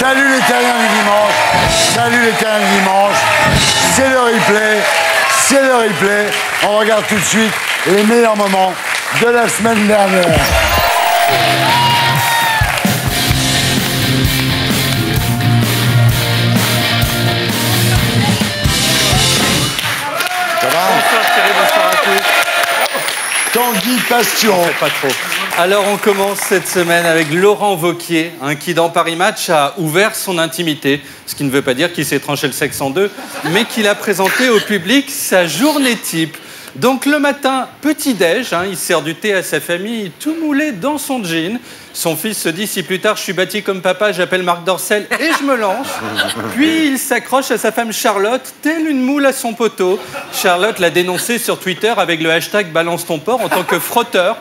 Salut les terriens du dimanche. Salut les terriens du dimanche. C'est le replay. C'est le replay. On regarde tout de suite les meilleurs moments de la semaine dernière. Ça va? Bonsoir Thierry, bonsoir à tous. Tanguy Pastion. Pas trop. Alors on commence cette semaine avec Laurent Wauquiez, qui dans Paris Match a ouvert son intimité, ce qui ne veut pas dire qu'il s'est tranché le sexe en deux, mais qu'il a présenté au public sa journée type. Donc le matin, petit-déj, il sert du thé à sa famille, tout moulé dans son jean. Son fils se dit, si plus tard je suis bâti comme papa, j'appelle Marc Dorcel et je me lance. Puis il s'accroche à sa femme Charlotte, telle une moule à son poteau. Charlotte l'a dénoncé sur Twitter avec le hashtag Balance ton porc en tant que frotteur.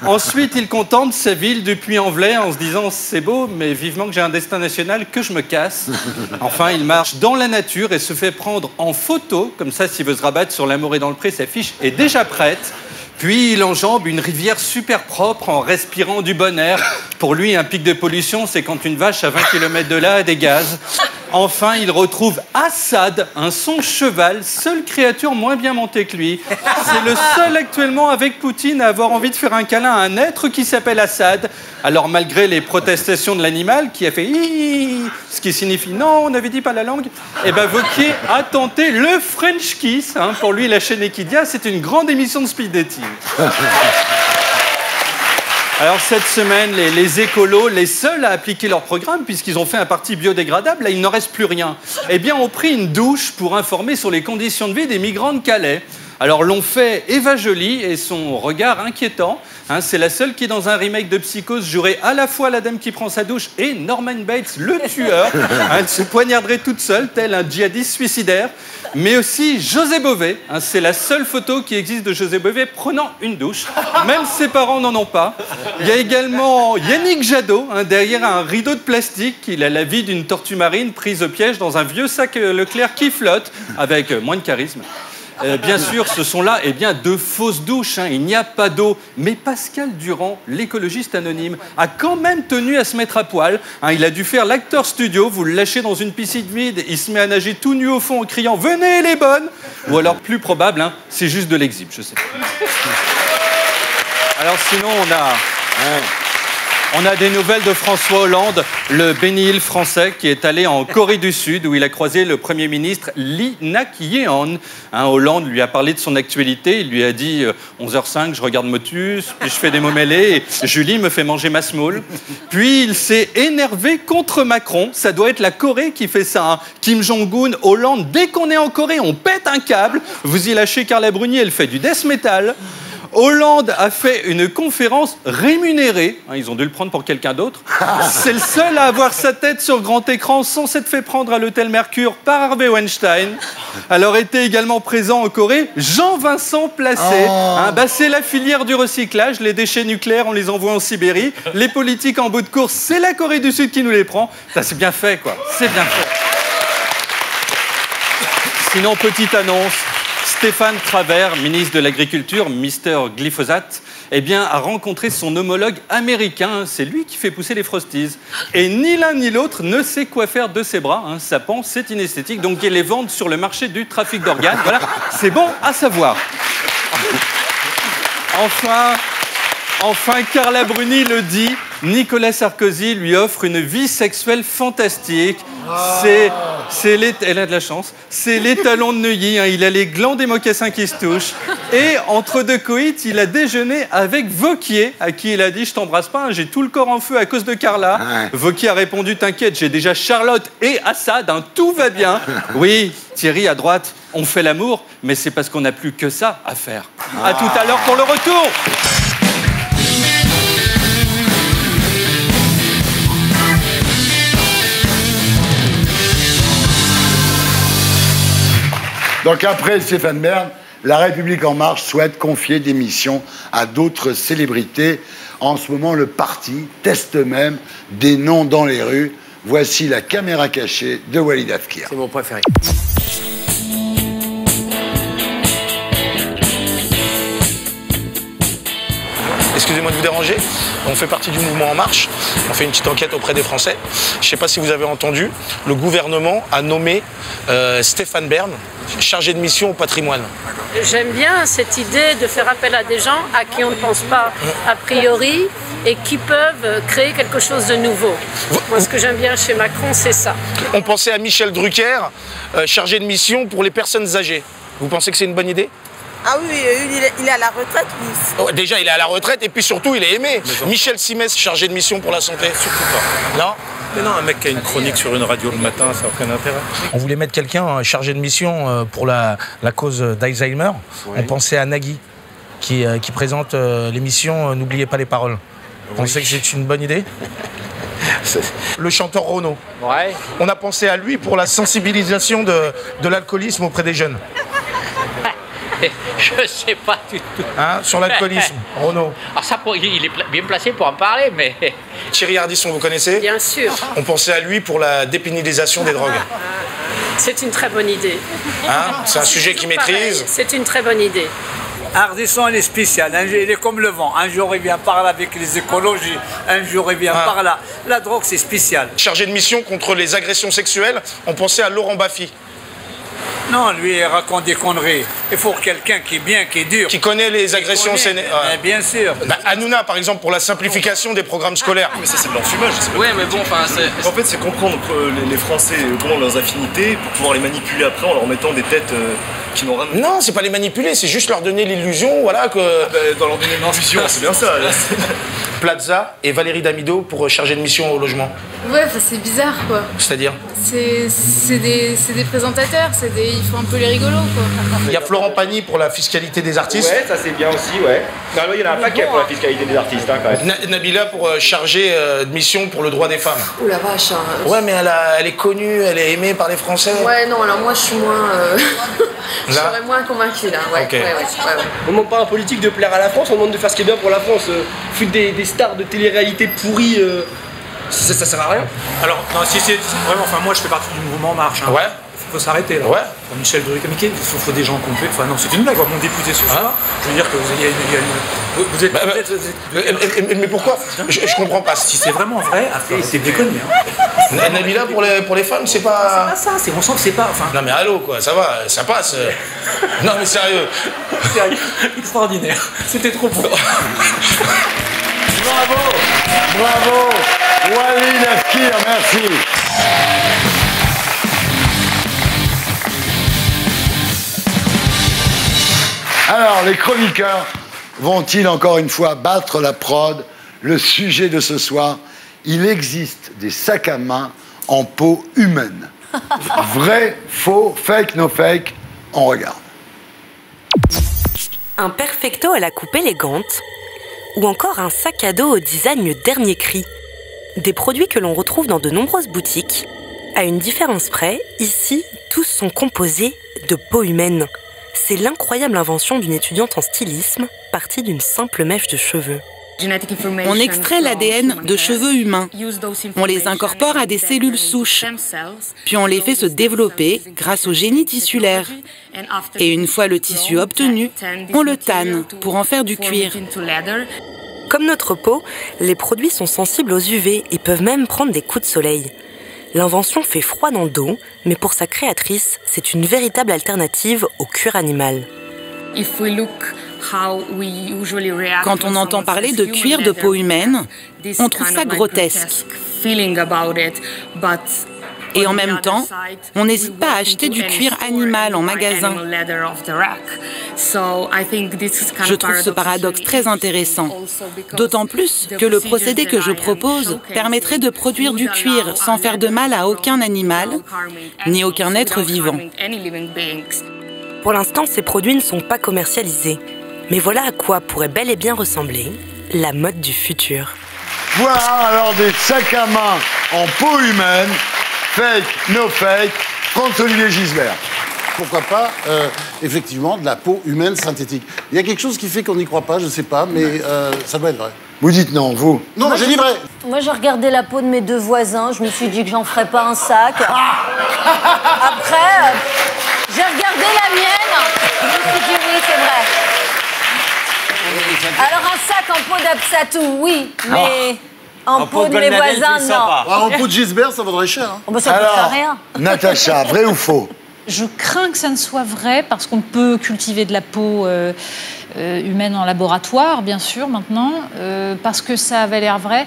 Ensuite, il contemple sa ville du Puy-en-Velay en se disant, c'est beau, mais vivement que j'ai un destin national, que je me casse. Enfin, il marche dans la nature et se fait prendre en photo, comme ça, s'il veut se rabattre sur l'amour et dans le pré, sa fiche est déjà prête. Puis il enjambe une rivière super propre en respirant du bon air. Pour lui, un pic de pollution, c'est quand une vache à 20 km de là a des gaz. Enfin, il retrouve Assad, son cheval, seule créature moins bien montée que lui. C'est le seul actuellement avec Poutine à avoir envie de faire un câlin à un être qui s'appelle Assad. Alors malgré les protestations de l'animal qui a fait hihi, ce qui signifie non, on n'avait dit pas la langue, et ben Wauquiez a tenté le French Kiss. Pour lui, la chaîne Equidia, c'est une grande émission de speed dating. Alors cette semaine, les écolos, les seuls à appliquer leur programme, puisqu'ils ont fait un parti biodégradable, là il n'en reste plus rien, eh bien ont pris une douche pour informer sur les conditions de vie des migrants de Calais. Alors l'ont fait Eva Joly et son regard inquiétant. C'est la seule qui, dans un remake de Psychose, jouerait à la fois la dame qui prend sa douche et Norman Bates, le tueur. Elle se poignarderait toute seule, tel un djihadiste suicidaire. Mais aussi José Bové. C'est la seule photo qui existe de José Bové prenant une douche. Même ses parents n'en ont pas. Il y a également Yannick Jadot, derrière un rideau de plastique. Il a la vie d'une tortue marine prise au piège dans un vieux sac Leclerc qui flotte, avec moins de charisme. Bien sûr, ce sont là de fausses douches. Il n'y a pas d'eau. Mais Pascal Durand, l'écologiste anonyme, a quand même tenu à se mettre à poil. Il a dû faire l'acteur studio. Vous le lâchez dans une piscine vide. Il se met à nager tout nu au fond en criant « Venez les bonnes !» Ou alors, plus probable, c'est juste de l'exhibe, je sais pas. Alors sinon, on a des nouvelles de François Hollande, le béni-île français qui est allé en Corée du Sud où il a croisé le Premier ministre Lee Nak-yeon. Hollande lui a parlé de son actualité, il lui a dit 11h05, je regarde Motus, puis je fais des mots mêlés, et Julie me fait manger ma semoule. Puis il s'est énervé contre Macron, ça doit être la Corée qui fait ça. Kim Jong-un, Hollande, dès qu'on est en Corée, on pète un câble. Vous y lâchez Carla Bruni, elle fait du death metal. Hollande a fait une conférence rémunérée. Ils ont dû le prendre pour quelqu'un d'autre. C'est le seul à avoir sa tête sur grand écran sans s'être fait prendre à l'hôtel Mercure par Harvey Weinstein. Alors était également présent en Corée Jean-Vincent Placé. C'est la filière du recyclage. Les déchets nucléaires, on les envoie en Sibérie. Les politiques en bout de course, c'est la Corée du Sud qui nous les prend. Ça, c'est bien fait, quoi. C'est bien fait. Sinon, petite annonce. Stéphane Travers, ministre de l'Agriculture, Mister Glyphosate, a rencontré son homologue américain. C'est lui qui fait pousser les Frosties. Et ni l'un ni l'autre ne sait quoi faire de ses bras. Ça pend, c'est inesthétique. Donc ils les vendent sur le marché du trafic d'organes. Voilà, c'est bon à savoir. Enfin, Carla Bruni le dit, Nicolas Sarkozy lui offre une vie sexuelle fantastique. Elle a de la chance. C'est l'étalon de Neuilly. Il a les glands des mocassins qui se touchent. Et entre deux coïts, il a déjeuné avec Wauquiez, à qui il a dit « Je t'embrasse pas, j'ai tout le corps en feu à cause de Carla. » Wauquiez a répondu « T'inquiète, j'ai déjà Charlotte et Assad, tout va bien. » Oui, Thierry, à droite, on fait l'amour, mais c'est parce qu'on n'a plus que ça à faire. À tout à l'heure pour le retour. Donc après Stéphane Bern, La République En Marche souhaite confier des missions à d'autres célébrités. En ce moment, le parti teste même des noms dans les rues. Voici la caméra cachée de Walid Afkir. C'est mon préféré. excusez-moi de vous déranger. On fait partie du mouvement En Marche. On fait une petite enquête auprès des Français. Je ne sais pas si vous avez entendu, le gouvernement a nommé Stéphane Bern chargé de mission au patrimoine. J'aime bien cette idée de faire appel à des gens à qui on ne pense pas a priori et qui peuvent créer quelque chose de nouveau. Moi, ce que j'aime bien chez Macron, c'est ça. On pensait à Michel Drucker, chargé de mission pour les personnes âgées. Vous pensez que c'est une bonne idée? Ah oui, il est à la retraite, oui. Oh, déjà, il est à la retraite et puis surtout, il est aimé. Michel Simès, chargé de mission pour la santé. Surtout pas. Non? Mais non, un mec qui a une chronique sur une radio le matin, ça n'a aucun intérêt. On voulait mettre quelqu'un chargé de mission pour la cause d'Alzheimer. Oui. On pensait à Nagui, qui présente l'émission N'oubliez pas les paroles. Vous pensez que c'est une bonne idée? Le chanteur Renaud. Ouais. On a pensé à lui pour la sensibilisation de l'alcoolisme auprès des jeunes. Je sais pas du tout. Hein, sur l'alcoolisme, Renaud. Alors ça, il est bien placé pour en parler, mais... Thierry Ardisson, vous connaissez? Bien sûr. On pensait à lui pour la dépénalisation des drogues. C'est une très bonne idée. Hein, c'est un sujet qu'il maîtrise. C'est une très bonne idée. Ardisson, il est spécial. Il est comme le vent. Un jour, il vient par là avec les écologies. Un jour, il vient par là. La drogue, c'est spécial. Chargé de mission contre les agressions sexuelles, on pensait à Laurent Baffy. Non, lui, il raconte des conneries. Il faut quelqu'un qui est bien, qui est dur. Qui connaît les agressions sénées. Bien sûr. Bah, Hanouna, par exemple, pour la simplification des programmes scolaires. Mais ça, c'est de l'enfumage. Ouais, mais bon, enfin, c'est... En fait, c'est comprendre les Français, comment leurs affinités, pour pouvoir les manipuler après en leur mettant des têtes qui n'ont rien... Non, c'est pas les manipuler, c'est juste leur donner l'illusion, voilà, que... Dans leur donner l'illusion, c'est bien ça. Plaza et Valérie Damido pour charger de mission au logement. Ouais, c'est bizarre, quoi. C'est-à-dire? C'est des présentateurs, ils font un peu les rigolos, quoi. Il y a Florent Pagny pour la fiscalité des artistes. Ouais, ça c'est bien aussi, ouais. Il y en a un paquet pour la fiscalité des artistes, hein, quand même. Nabila pour charger de mission pour le droit des femmes. Ouh la vache. Ouais, mais elle est connue, elle est aimée par les Français. Ouais, non, alors moi je suis moins... je serais moins convaincue, là. Ouais, okay. ouais. On ne demande pas à un politique de plaire à la France, on demande de faire ce qui est bien pour la France. Foutre des stars de télé-réalité pourries, ça sert à rien. Alors, non, si c'est vraiment, enfin moi je fais partie du mouvement En Marche. Hein. Ouais. Faut s'arrêter là. Ouais. Pour Michel Drucker, il faut des gens complets. Enfin non, c'est une blague. Mon député ce soir, je veux dire que vous êtes. Mais pourquoi? Je comprends pas. Si c'est vraiment vrai, c'est déconné. Hein. Nabila pour les femmes, c'est pas. C'est pas ça. On sent que c'est pas. Enfin. Non mais allô quoi, ça va, ça passe. Non mais sérieux. Extraordinaire. C'était trop beau. Bravo, Walid Afkir, merci. Alors, les chroniqueurs vont-ils encore une fois battre la prod? Le sujet de ce soir, il existe des sacs à main en peau humaine. Vrai, faux, fake, no fake, on regarde. Un perfecto à la coupe élégante ou encore un sac à dos au design dernier cri. Des produits que l'on retrouve dans de nombreuses boutiques. À une différence près, ici, tous sont composés de peau humaine. C'est l'incroyable invention d'une étudiante en stylisme, partie d'une simple mèche de cheveux. On extrait l'ADN de cheveux humains. On les incorpore à des cellules souches. Puis on les fait se développer grâce au génie tissulaire. Et une fois le tissu obtenu, on le tanne pour en faire du cuir. Comme notre peau, les produits sont sensibles aux UV et peuvent même prendre des coups de soleil. L'invention fait froid dans le dos, mais pour sa créatrice, c'est une véritable alternative au cuir animal. Quand on entend parler de cuir de peau humaine, on trouve ça grotesque. Et en même temps, on n'hésite pas à acheter du cuir animal en magasin. Je trouve ce paradoxe très intéressant, d'autant plus que le procédé que je propose permettrait de produire du cuir sans faire de mal à aucun animal, ni aucun être vivant. Pour l'instant, ces produits ne sont pas commercialisés. Mais voilà à quoi pourrait bel et bien ressembler la mode du futur. Voilà alors des sacs à main en peau humaine. Fake, no fake, François-Olivier Gisbert. Pourquoi pas, effectivement, de la peau humaine synthétique. Il y a quelque chose qui fait qu'on n'y croit pas, je ne sais pas, mais ça doit être vrai. Vous dites non, vous? Non, j'ai dit vrai. Moi, j'ai regardé la peau de mes deux voisins, je me suis dit que j'en ferais pas un sac. Après, j'ai regardé la mienne, je me suis dit oui, c'est vrai. Alors un sac en peau d'Absatou, oui, mais en peau de mes voisins, non. En peau de Gisbert, ça vaudrait cher. Hein. Oh, bah, ça coûtera rien. Natacha, vrai ou faux? Je crains que ça ne soit vrai, parce qu'on peut cultiver de la peau humaine en laboratoire, bien sûr, maintenant, parce que ça avait l'air vrai.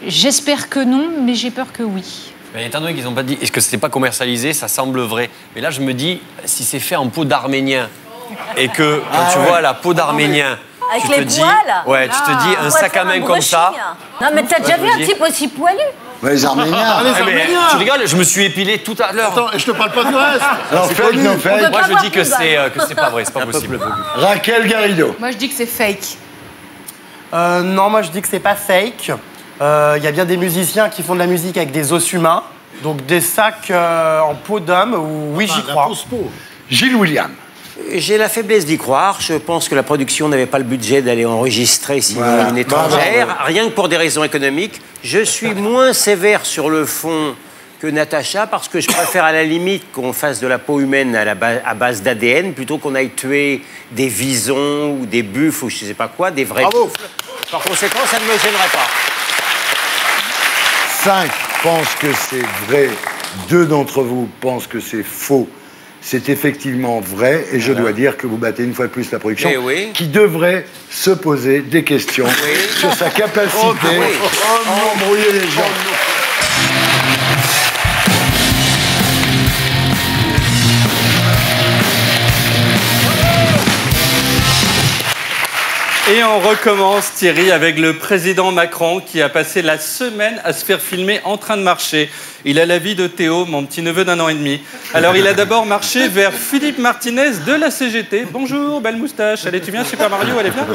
J'espère que non, mais j'ai peur que oui. Mais étant donné qu'ils n'ont pas dit, est-ce que c'était pas commercialisé, ça semble vrai. Mais là, je me dis, si c'est fait en peau d'Arménien, et que quand tu vois la peau d'Arménien, avec tu te les dis, poils. ouais, tu te dis un sac à main comme ça. Non, mais t'as déjà vu un type aussi poilu? Ouais, les Arméniens. Tu rigoles, je me suis épilé tout à l'heure. Attends, je te parle pas du reste. Alors, fake, non fake. Moi, je dis que c'est pas vrai, c'est pas possible. Raquel Garrido. Moi, je dis que c'est fake. Non, moi, je dis que c'est pas fake. Il y a bien des musiciens qui font de la musique avec des os humains. Donc, des sacs en peau d'homme, oui, j'y crois. Gilles William. J'ai la faiblesse d'y croire. Je pense que la production n'avait pas le budget d'aller enregistrer sinon une étrangère. Rien que pour des raisons économiques. Je suis moins sévère sur le fond que Natacha parce que je préfère à la limite qu'on fasse de la peau humaine à base d'ADN plutôt qu'on aille tuer des visons ou des buffles ou je sais pas quoi, des vrais buffles. Par conséquent, ça ne me gênerait pas. 5 pensent que c'est vrai. 2 d'entre vous pensent que c'est faux. C'est effectivement vrai, et je dois dire que vous battez une fois de plus la production, qui devrait se poser des questions sur sa capacité à embrouiller les gens. Et on recommence, Thierry, avec le président Macron qui a passé la semaine à se faire filmer en train de marcher. Il a la vie de Théo, mon petit-neveu d'1 an et demi. Alors, il a d'abord marché vers Philippe Martinez de la CGT. Bonjour, belle moustache. Allez, tu viens, Super Mario, allez, viens.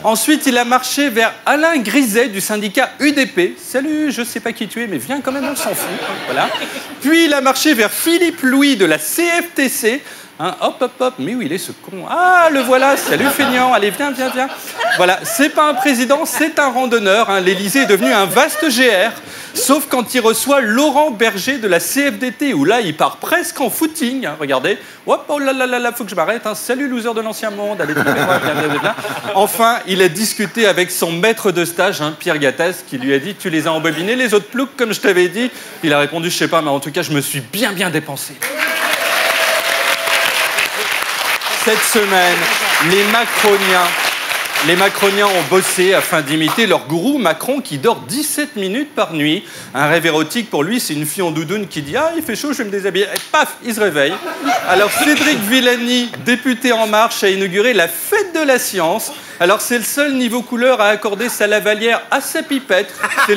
Ensuite, il a marché vers Alain Griset du syndicat UDP. Salut, je sais pas qui tu es, mais viens quand même, on s'en fout. Voilà. Puis, il a marché vers Philippe Louis de la CFTC. Hein, hop, hop, hop, mais où il est ce con? Ah, le voilà, salut feignant, allez, viens, viens, viens. Voilà, c'est pas un président, c'est un randonneur. Hein. L'Élysée est devenu un vaste GR, sauf quand il reçoit Laurent Berger de la CFDT, où là, il part presque en footing. Hein, regardez, hop, oh là là là là, faut que je m'arrête. Hein. Salut, loser de l'ancien monde, allez, viens, viens, viens, viens. Enfin, il a discuté avec son maître de stage, hein, Pierre Gattaz, qui lui a dit, tu les as embobinés, les autres ploucs, comme je t'avais dit. Il a répondu, je sais pas, mais en tout cas, je me suis bien dépensé. Cette semaine, les Macroniens ont bossé afin d'imiter leur gourou Macron qui dort 17 minutes par nuit. Un rêve érotique pour lui, c'est une fille en doudoune qui dit « Ah, il fait chaud, je vais me déshabiller. » Et paf, il se réveille. Alors Cédric Villani, député En Marche, a inauguré la fête de la science. Alors c'est le seul niveau couleur à accorder sa lavalière à sa pipette. C'est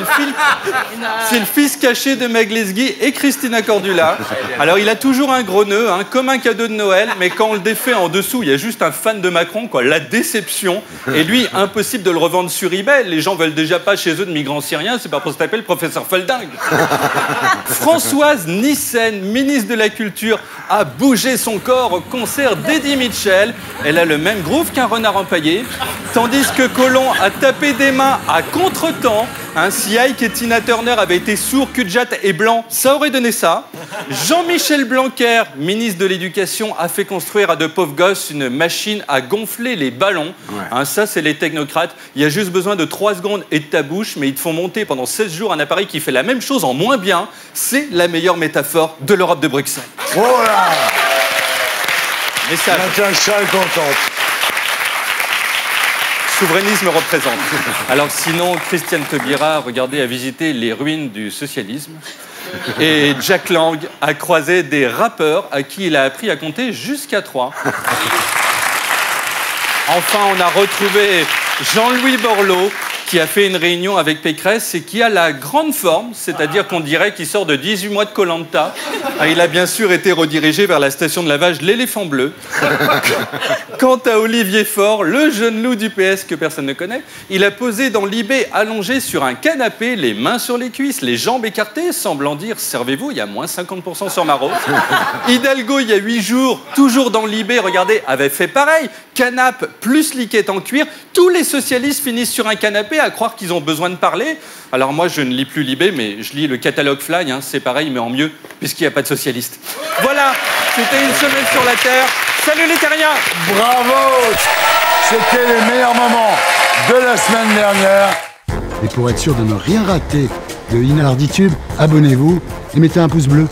le fils caché de Meg Lesguy et Christina Cordula. Alors il a toujours un gros nœud, hein, comme un cadeau de Noël, mais quand on le défait en dessous, il y a juste un fan de Macron, quoi. La déception. Et lui, impossible de le revendre sur eBay. Les gens veulent déjà pas chez eux de migrants syriens, c'est pas pour se taper le professeur Folding. Françoise Nyssen, ministre de la Culture, a bougé son corps au concert d'Eddie Mitchell. Elle a le même groove qu'un renard empaillé. Tandis que Collomb a tapé des mains à contre-temps. Si Ike et Tina Turner avaient été sourds, cul-de-jatte et blancs, ça aurait donné ça. Jean-Michel Blanquer, ministre de l'Éducation, a fait construire à de pauvres gosses une machine à gonfler les ballons. Ouais. Ça, c'est les technocrates. Il y a juste besoin de 3 secondes et de ta bouche, mais ils te font monter pendant 16 jours un appareil qui fait la même chose en moins bien. C'est la meilleure métaphore de l'Europe de Bruxelles. Voilà. Message. Natacha est contente. Souverainisme représente. Alors sinon, Christiane Taubira, regardez, a visité les ruines du socialisme. Et Jack Lang a croisé des rappeurs à qui il a appris à compter jusqu'à 3. Enfin, on a retrouvé Jean-Louis Borloo, qui a fait une réunion avec Pécresse et qui a la grande forme, c'est-à-dire qu'on dirait qu'il sort de 18 mois de Koh-Lanta. Il a bien sûr été redirigé vers la station de lavage L'Éléphant Bleu. Quant à Olivier Faure, le jeune loup du PS que personne ne connaît, il a posé dans l'IB allongé sur un canapé, les mains sur les cuisses, les jambes écartées, semblant dire « Servez-vous, il y a moins 50% sur Maro ». Hidalgo, il y a 8 jours, toujours dans l'IB, regardez, avait fait pareil. Canap plus liquette en cuir, tous les socialistes finissent sur un canapé à croire qu'ils ont besoin de parler. Alors moi, je ne lis plus l'IB, mais je lis le catalogue Fly, c'est pareil, mais en mieux, puisqu'il n'y a pas de socialistes. Voilà, c'était une semaine sur la Terre. Salut les terriens. Bravo. C'était les meilleurs moments de la semaine dernière. Et pour être sûr de ne rien rater de Inarditube, abonnez-vous et mettez un pouce bleu.